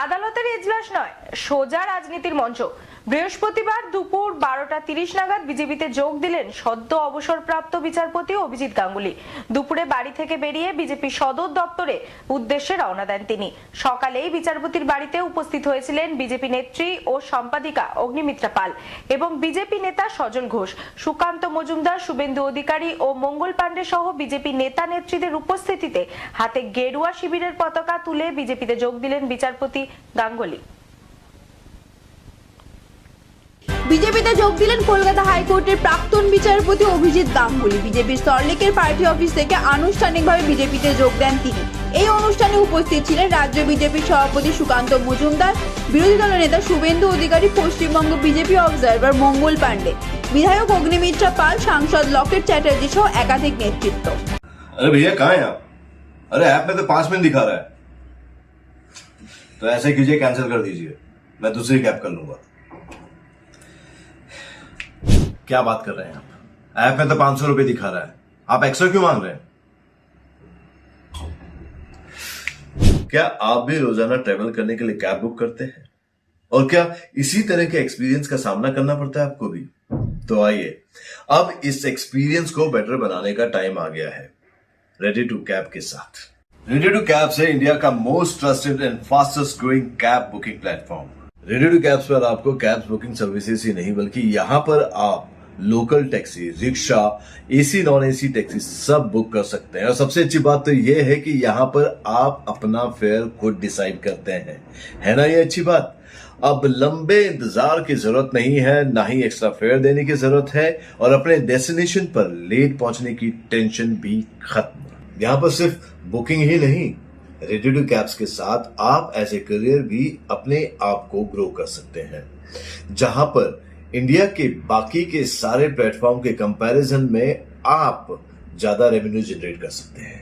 আদালতের এজলাস নয়, সোজা রাজনীতির মঞ্চ। বৃহস্পতিবার দুপুর 12:30 নাগাদ বিজেপিতে যোগ দিলেন সদ্য অবসরপ্রাপ্ত বিচারপতি অভিজিৎ গাঙ্গুলি। দুপুরে বাড়ি থেকে বেরিয়ে বিজেপি সদর দপ্তরে উদ্দেশ্যে রওনা দেন তিনি। সকালেই বিচারপতির বাড়িতে উপস্থিত হয়েছিলেন বিজেপি নেত্রী ও সম্পাদিকা অগ্নিমিত্রা পাল এবং বিজেপি নেতা সজল ঘোষ, সুকান্ত মজুমদার, শুভেন্দু অধিকারী ও মঙ্গল পাণ্ডে সহ বিজেপি নেতা নেত্রীদের উপস্থিতিতে হাতে গেরুয়া শিবিরের পতাকা তুলে বিজেপিতে যোগ দিলেন বিচারপতি গাঙ্গুলি। বিজেপিতে যোগ দিলেন কলকাতা হাইকোর্টের প্রাক্তন বিচারপতি অভিজিৎ গাঙ্গুলি। বিজেপির সল্টলেকের পার্টি অফিস থেকে আনুষ্ঠানিকভাবে বিজেপিতে যোগ দেন তিনি। এই অনুষ্ঠানে উপস্থিত ছিলেন রাজ্য বিজেপির সভাপতি সুকান্ত মজুমদার, বিরোধী দলের নেতা শুভেন্দু অধিকারী, পশ্চিমবঙ্গ বিজেপি অবজারভার মঙ্গল পাণ্ডে, বিধায়ক অগ্নিমিত্রা পাল, সাংসদ লকেট চ্যাটার্জি সহ একাধিক নেতৃত্ব। अरे भैया कहाँ हैं आप? अरे ऐप में तो 5 मिनट दिखा रहा है। तो ऐसे कीजिए, कैंसिल कर दीजिए, मैं दूसरी कैब कर लूंगा। क्या बात कर रहे हैं आप? ऐप में तो 500 रुपए दिखा रहा है, आप एक्स्ट्रा क्यों मांग रहे हैं? क्या आप भी रोजाना ट्रेवल करने के लिए कैब बुक करते हैं? और क्या इसी तरह के एक्सपीरियंस का सामना करना पड़ता है आपको भी? तो आइए, अब इस एक्सपीरियंस को बेटर बनाने का टाइम आ गया है रेडी टू कैब के साथ। रेडी टू कैब से इंडिया का most trusted and fastest growing cab booking platform. Ready to cabs पर आपको कैब्स बुकिंग सर्विसेज ही नहीं बल्कि यहाँ पर आप local taxi, rickshaw, AC non AC taxi सब बुक कर सकते हैं। और सबसे अच्छी बात तो ये है कि यहाँ पर आप अपना फेयर खुद डिसाइड करते हैं, है ना ये अच्छी बात। अब लंबे इंतजार की जरूरत नहीं है, ना ही एक्स्ट्रा फेयर देने की जरूरत है, और अपने डेस्टिनेशन पर लेट पहुंचने की टेंशन भी खत्म। यहाँ पर सिर्फ बुकिंग ही नहीं, रेडी टू कैब्स के साथ आप एज ए करियर भी अपने आप को ग्रो कर सकते हैं, जहां पर इंडिया के बाकी के सारे प्लेटफॉर्म के कंपैरिजन में आप ज्यादा रेवेन्यू जनरेट कर सकते हैं।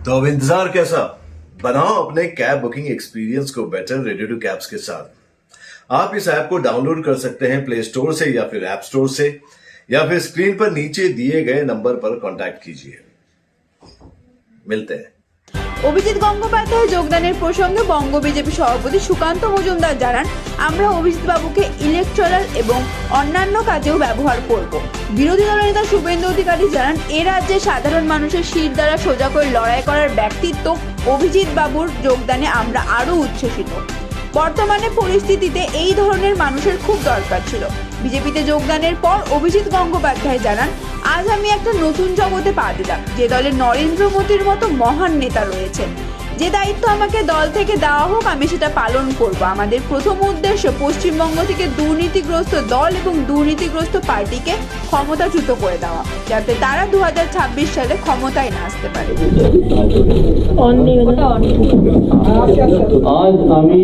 तो अब इंतजार कैसा, बनाओ अपने कैब बुकिंग एक्सपीरियंस को बेटर रेडी टू कैब्स के साथ। आप इस ऐप को डाउनलोड कर सकते हैं प्ले स्टोर से या फिर ऐप स्टोर से, या फिर स्क्रीन पर नीचे दिए गए नंबर पर कॉन्टैक्ट कीजिए। मिलते हैं। অভিজিৎ গঙ্গোপাধ্যায় যোগদানের প্রসঙ্গে বঙ্গ বিজেপি সভাপতি সুকান্ত মজুমদার জানান, আমরা অভিজিৎ বাবুকে ইলেকট্রাল এবং অন্যান্য কাজেও ব্যবহার করব। বিরোধী দলের নেতা শুভেন্দু অধিকারী জানান, এ রাজ্যে সাধারণ মানুষের শির দ্বারা সোজা করে লড়াই করার ব্যক্তিত্ব অভিজিৎ বাবুর যোগদানে আমরা আরও উচ্ছ্বসিত। বর্তমানে পরিস্থিতিতে এই ধরনের মানুষের খুব দরকার ছিল। বিজেপিতে যোগদানের পর অভিজিৎ গঙ্গোপাধ্যায় জানান, আজ আমি একটা নতুন জগতে পা দিলাম, যে দলে নরেন্দ্র মোদীর মতো মহান নেতা রয়েছেন। যে দায়িত্ব আমাকে দল থেকে দেওয়া হোক, আমি সেটা পালন করব। আমাদের প্রথম উদ্দেশ্য পশ্চিমবঙ্গ থেকে দুর্নীতিগ্রস্ত দল এবং দুর্নীতিগ্রস্ত পার্টিকে ক্ষমতাচ্যুত করে দেওয়া, যাতে তারা 2026 সালে ক্ষমতায় না আসতে পারে। আজ আমি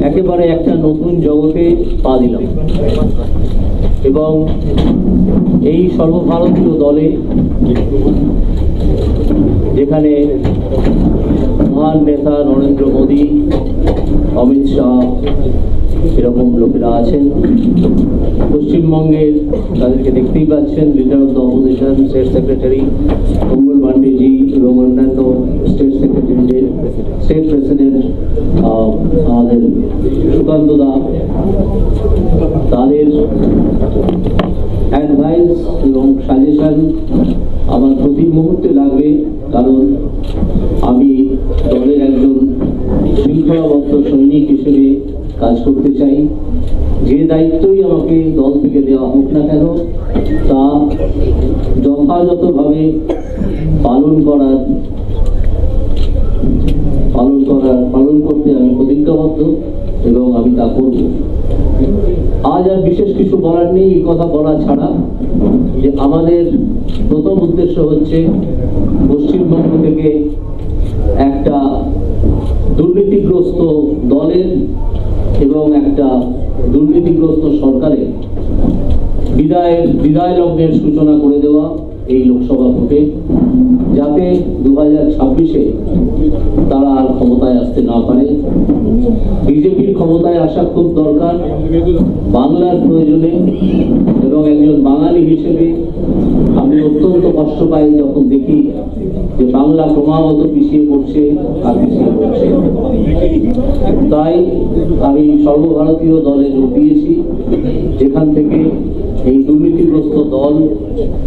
একেবারে একটা নতুন জগতে পা দিলাম এবং এই সর্বভারতীয় দলে, যেখানে মহান নেতা নরেন্দ্র মোদী, অমিত শাহ এরকম লোকেরা আছেন, পশ্চিমবঙ্গের তাদেরকে দেখতেই পাচ্ছেন, leader of the opposition, state secretary Mangal Pandeji এবং অন্যান্য স্টেট সেক্রেটারি, স্টেট প্রেসিডেন্ট আমাদের সুকান্ত দা, তাদের অ্যাডভাইস এবং সাজেশন আমার প্রতি মুহূর্তে লাগবে, কারণ আমি দলের একজন শৃঙ্খলাবদ্ধ সৈনিক হিসেবে কাজ করতে চাই। যে দায়িত্বই আমাকে দল থেকে দেওয়া হোক না কেন, তা যথাযথভাবে পালন করতে আমি প্রতিজ্ঞাবদ্ধ এবং আমি তা করব। আজ আর বিশেষ কিছু বলার নেই, এই কথা বলা ছাড়া যে আমাদের প্রথম উদ্দেশ্য হচ্ছে পশ্চিমবঙ্গ থেকে একটা দুর্নীতিগ্রস্ত দলের এবং একটা দুর্নীতিগ্রস্ত সরকারের বিদায় লগ্নের সূচনা করে দেওয়া এই লোকসভা ভোটে, যাতে 2026-এ তারা আর ক্ষমতায় আসতে না পারে। বিজেপির ক্ষমতায় আসা খুব দরকার বাংলার প্রয়োজনে, এবং একজন বাঙালি হিসেবে আমি অত্যন্ত কষ্ট পাই যখন দেখি যে বাংলা ক্রমাগত পিছিয়ে পড়ছে আর পিছিয়ে পড়ছে। তাই আমি সর্বভারতীয় দলে যোগ দিয়েছি, যেখান থেকে এই দুর্নীতিগ্রস্ত দল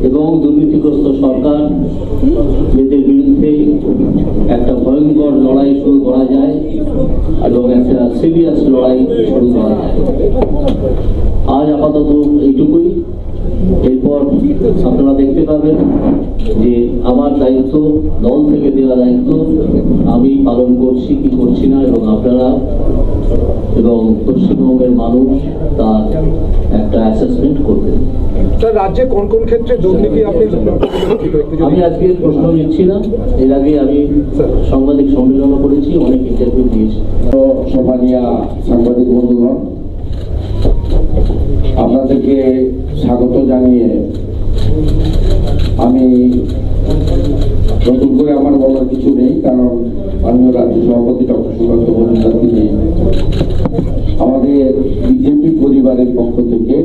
এবং দুর্নীতিগ্রস্ত সরকার এদের বিরুদ্ধে একটা ভয়ঙ্কর লড়াই শুরু করা যায় এবং একটা সিরিয়াস লড়াই শুরু করা যায়। আজ আপাতত এইটুকুই। এরপর আপনারা দেখতে পাবেন যে আমার দায়িত্ব, দল থেকে দেওয়া দায়িত্ব আমি পালন করছি কি করছি না, এবং আপনারা এবং পশ্চিমবঙ্গের মানুষ তার একটা অ্যাসেসমেন্ট করবেন। স্যার, রাজ্যে কোন কোন ক্ষেত্রে দুর্নীতি আপনি আমি আজকে প্রশ্ন নিচ্ছি না, এর আগে আমি সাংবাদিক সম্মেলনও করেছি, অনেক ইন্টারভিউ দিয়েছি। সম্মানীয় সাংবাদিক বন্ধুগণ, আপনাদেরকে স্বাগত জানিয়ে আমি নতুন করে আমার বলার কিছু নেই, কারণ মাননীয় রাজ্য সভাপতি ডক্টর সুকান্ত মজুমদার তিনি আমাদের বিজেপি পরিবারের পক্ষ থেকে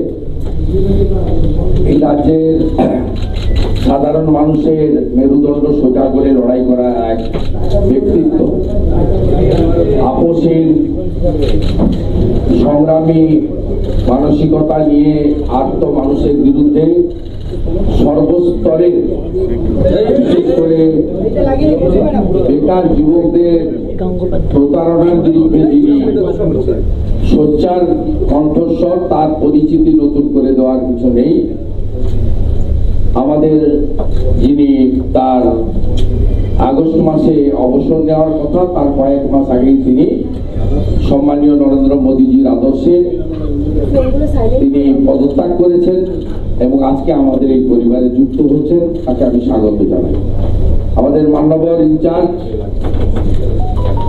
এই রাজ্যের সাধারণ মানুষের মেরুদণ্ড সোজা করে লড়াই করা এক ব্যক্তিত্ব, আপোষহীন সংগ্রামী মানসিকতা নিয়ে আর্ত মানুষের বিরুদ্ধে সর্বস্তরে, বিশেষ করে বেকার যুবকদের প্রতারণার বিরুদ্ধে যিনি সোচ্চার কণ্ঠস্বর, তার পরিচিতি নতুন করে দেওয়ার কিছু নেই। আমাদের যিনি তার আগস্ট মাসে অবসর নেওয়ার কথা, তার কয়েক মাস আগেই তিনি সম্মানীয় নরেন্দ্র মোদীজির আদর্শে তিনি পদত্যাগ করেছেন এবং আজকে আমাদের এই পরিবারে যুক্ত হচ্ছেন। তাকে আমি স্বাগত জানাই। আমাদের মান্যবর ইনচার্জ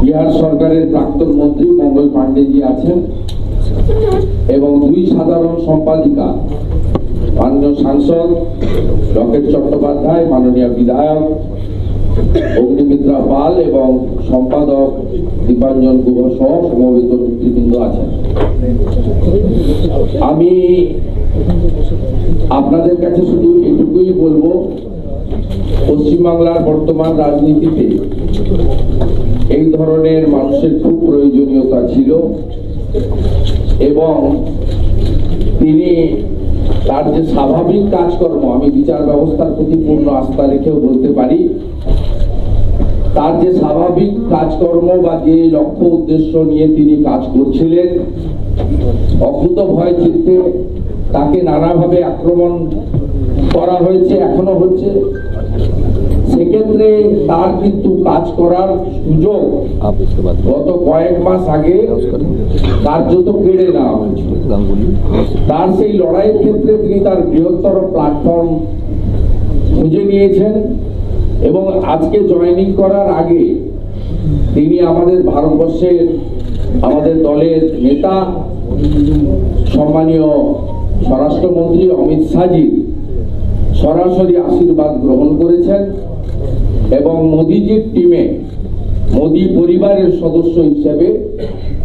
বিহার সরকারের প্রাক্তন মন্ত্রী মঙ্গল পাণ্ডেজি আছেন এবং দুই সাধারণ সম্পাদিকা, মাননীয় সাংসদ রকেট চট্টোপাধ্যায়, মাননীয় বিধায়ক অগ্নিমিত্রা পাল এবং সম্পাদক দীপাঞ্জন গুহ সহ সমবেত নেতৃবৃন্দ আছেন। আমি আপনাদের কাছে শুধু এটুকুই বলবো, পশ্চিমবাংলার বর্তমান রাজনীতিতে এই ধরনের মানুষের খুব প্রয়োজনীয়তা ছিল এবং তিনি তার যে স্বাভাবিক কাজকর্ম, আমি বিচার ব্যবস্থার প্রতি পূর্ণ আস্থা রেখেও বলতে পারি, তার যে স্বাভাবিক কাজকর্ম বা যে লক্ষ্য উদ্দেশ্য নিয়ে তিনি কাজ করছিলেন, অকুত ভয় চিত্তে তাকে নানাভাবে আক্রমণ করা হয়েছে, এখনো হচ্ছে। সেক্ষেত্রে তার কিন্তু কাজ করার সুযোগ গত কয়েক মাস আগে কার্যত কেড়ে নেওয়া হয়েছিল। তার সেই লড়াইয়ের ক্ষেত্রে তিনি তার বৃহত্তর প্ল্যাটফর্ম খুঁজে নিয়েছেন এবং আজকে জয়েনিং করার আগে তিনি আমাদের ভারতবর্ষের, আমাদের দলের নেতা সম্মানীয় স্বরাষ্ট্রমন্ত্রী অমিত শাহজির সরাসরি আশীর্বাদ গ্রহণ করেছেন এবং মোদীজির টিমে, মোদী পরিবারের সদস্য হিসেবে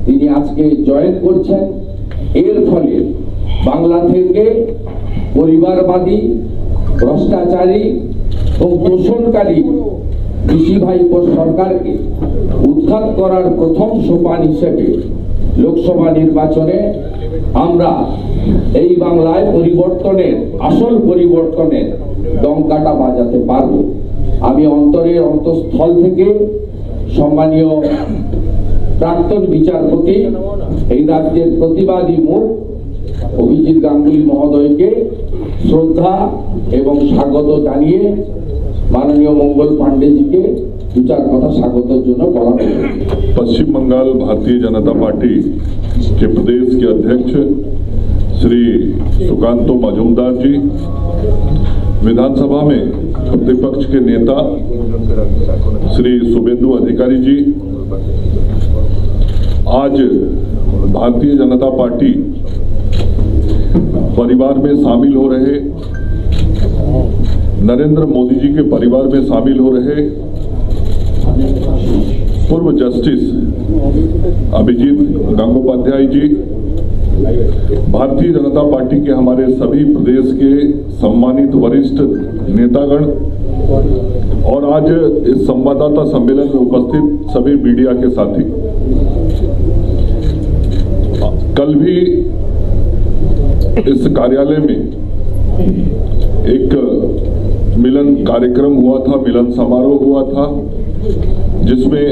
তিনি আজকে জয়েন করছেন। এর ফলে বাংলা থেকে পরিবারবাদী, ভ্রষ্টাচারী ও দূষণকারী ঋষি ভাইপো সরকারকে উৎখাত করার প্রথম সোপান হিসেবে লোকসভা নির্বাচনে আমরা এই বাংলায় পরিবর্তনের, আসল পরিবর্তনের ডঙ্কাটা বাজাতে পারবো। আমি অন্তরের অন্তঃস্থল থেকে সম্মানীয় প্রাক্তন বিচারপতি, এই রাজ্যের প্রতিবাদী মুখ অভিজিৎ গাঙ্গুলি মহোদয়কে শ্রদ্ধা এবং স্বাগত জানিয়ে माननीय मंगल पांडे जी के विचार कथा स्वागत बड़ा। पश्चिम बंगाल भारतीय जनता पार्टी के प्रदेश के अध्यक्ष श्री सुकांतो मजूमदार जी, विधानसभा में प्रतिपक्ष के नेता श्री शुभेंदु अधिकारी जी, आज भारतीय जनता पार्टी परिवार में शामिल हो रहे, नरेंद्र मोदी जी के परिवार में शामिल हो रहे पूर्व जस्टिस अभिजीत गंगोपाध्याय जी, भारतीय जनता पार्टी के हमारे सभी प्रदेश के सम्मानित वरिष्ठ नेतागण और आज इस संवाददाता सम्मेलन में उपस्थित सभी मीडिया के साथी, कल भी इस कार्यालय में एक मिलन कार्यक्रम हुआ था, मिलन समारोह हुआ था, जिसमें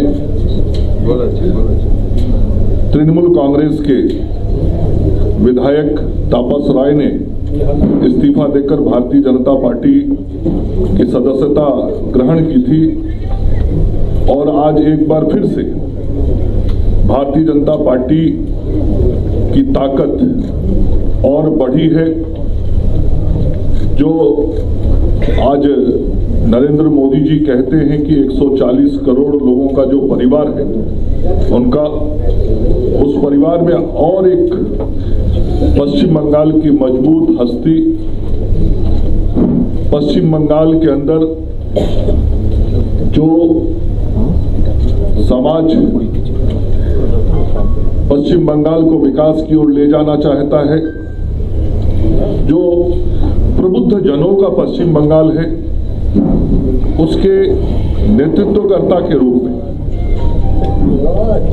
तृणमूल कांग्रेस के विधायक तापस राय ने इस्तीफा देकर भारतीय जनता पार्टी की सदस्यता ग्रहण की थी और आज एक बार फिर से भारतीय जनता पार्टी की ताकत और बढ़ी है। जो आज नरेंद्र मोदी जी कहते हैं कि 140 करोड़ लोगों का जो परिवार है उनका, उस परिवार में और एक पश्चिम बंगाल की मजबूत हस्ती, पश्चिम बंगाल के अंदर जो समाज पश्चिम बंगाल को विकास की ओर ले जाना चाहता है, जो प्रबुद्ध जनों का पश्चिम बंगाल है, उसके नेतृत्वकर्ता के रूप में,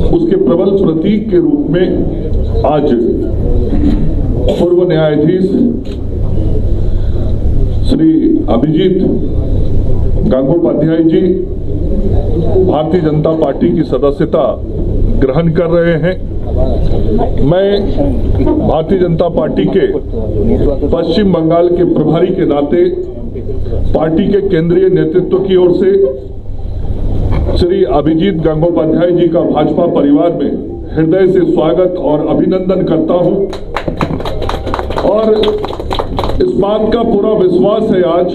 उसके प्रबल प्रतीक के रूप में आज पूर्व न्यायाधीश श्री अभिजीत गंगोपाध्याय जी भारतीय जनता पार्टी की सदस्यता ग्रहण कर रहे हैं। मैं भारतीय जनता पार्टी के पश्चिम बंगाल के प्रभारी के नाते पार्टी के केंद्रीय नेतृत्व की ओर से श्री अभिजीत गंगोपाध्याय जी का भाजपा परिवार में हृदय से स्वागत और अभिनंदन करता हूं और इस बात का पूरा विश्वास है आज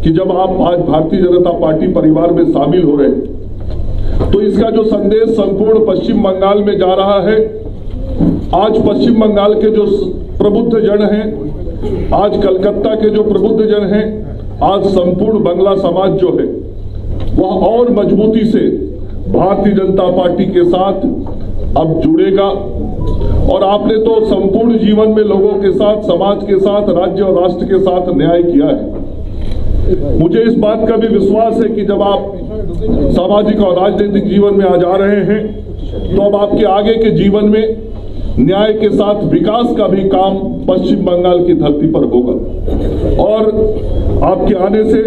कि जब आप आज भारतीय जनता पार्टी परिवार में शामिल हो रहे हैं तो इसका जो संदेश संपूर्ण पश्चिम बंगाल में जा रहा है, आज पश्चिम बंगाल के जो प्रबुद्ध जन हैं, आज कलकत्ता के जो प्रबुद्ध जन हैं, आज संपूर्ण बंगला समाज जो है वह और मजबूती से भारतीय जनता पार्टी के साथ अब जुड़ेगा। और आपने तो संपूर्ण जीवन में लोगों के साथ, समाज के साथ, राज्य और राष्ट्र के साथ न्याय किया है। मुझे इस बात का भी विश्वास है कि जब आप सामाजिक और राजनीतिक जीवन में आ जा रहे हैं तो अब आपके आगे के जीवन में न्याय के साथ विकास का भी काम पश्चिम बंगाल की धरती पर होगा और आपके आने से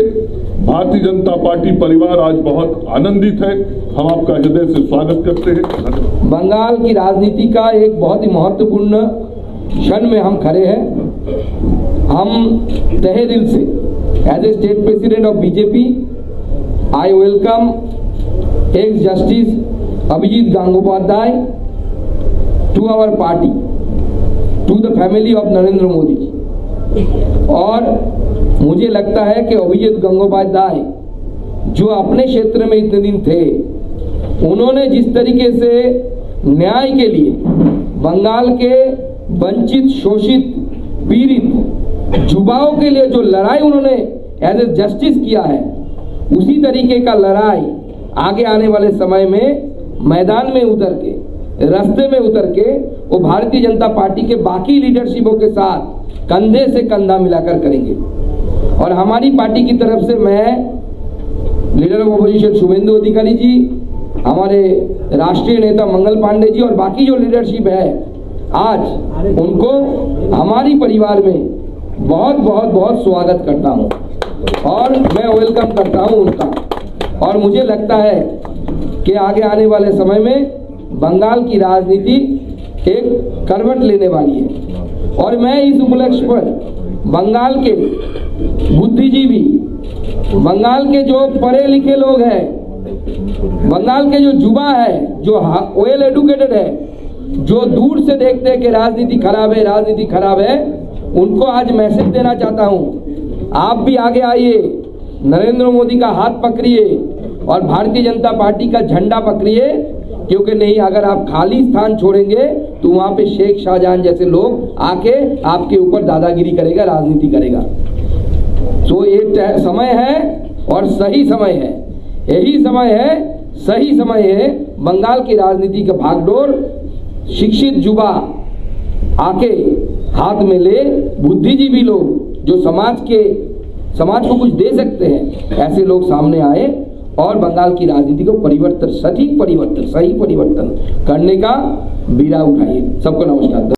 भारतीय जनता पार्टी परिवार आज बहुत आनंदित है। हम आपका हृदय से स्वागत करते हैं। बंगाल की राजनीति का एक बहुत ही महत्वपूर्ण क्षण में हम खड़े हैं। हम तहे दिल से as a state president of BJP I welcome ex justice Abhijit Gangopadhyay to our party, to the family of Narendra Modi ji. और मुझे लगता है कि अभिजीत गंगोपाध्याय जो अपने क्षेत्र में इतने दिन थे, उन्होंने जिस तरीके से न्याय के लिए बंगाल के वंचित, शोषित, पीड़ित युवाओं के लिए जो लड़ाई उन्होंने एज ए जस्टिस किया है, उसी तरीके का लड़ाई आगे आने वाले समय में मैदान में उतर के, रास्ते में उतर के वो भारतीय जनता पार्टी के बाकी लीडरशिपों के साथ कंधे से कंधा मिलाकर करेंगे। और हमारी पार्टी की तरफ से मैं लीडर ऑफ अपोजिशन शुभेंदु अधिकारी जी, हमारे राष्ट्रीय नेता मंगल पांडे जी और बाकी जो लीडरशिप है, आज उनको हमारी परिवार में बहुत बहुत बहुत स्वागत करता हूं और मैं वेलकम करता हूं उनका। और मुझे लगता है कि आगे आने वाले समय में बंगाल की राजनीति एक करवट लेने वाली है और मैं इस उपलक्ष्य पर बंगाल के बुद्धिजीवी, बंगाल के जो पढ़े लिखे लोग हैं, बंगाल के जो युवा है, जो वेल एडुकेटेड है, जो दूर से देखते हैं कि राजनीति खराब है, राजनीति खराब है, उनको आज मैसेज देना चाहता हूं, आप भी आगे आइए, नरेंद्र मोदी का हाथ पकड़िए और भारतीय जनता पार्टी का झंडा पकड़िए, क्योंकि नहीं अगर आप खाली स्थान छोड़ेंगे तो वहां पे शेख शाहजहां जैसे लोग आके आपके ऊपर दादागिरी करेगा, राजनीति करेगा। तो ये समय है और सही समय है, यही समय है सही समय है। बंगाल की राजनीति का भागदौड़ शिक्षित युवा आके हाथ में ले, बुद्धिजीवी लोग जो समाज को कुछ दे सकते हैं, ऐसे लोग सामने आए और बंगाल की राजनीति को परिवर्तन, सही परिवर्तन करने का बीड़ा उठाइए। सबको नमस्कार।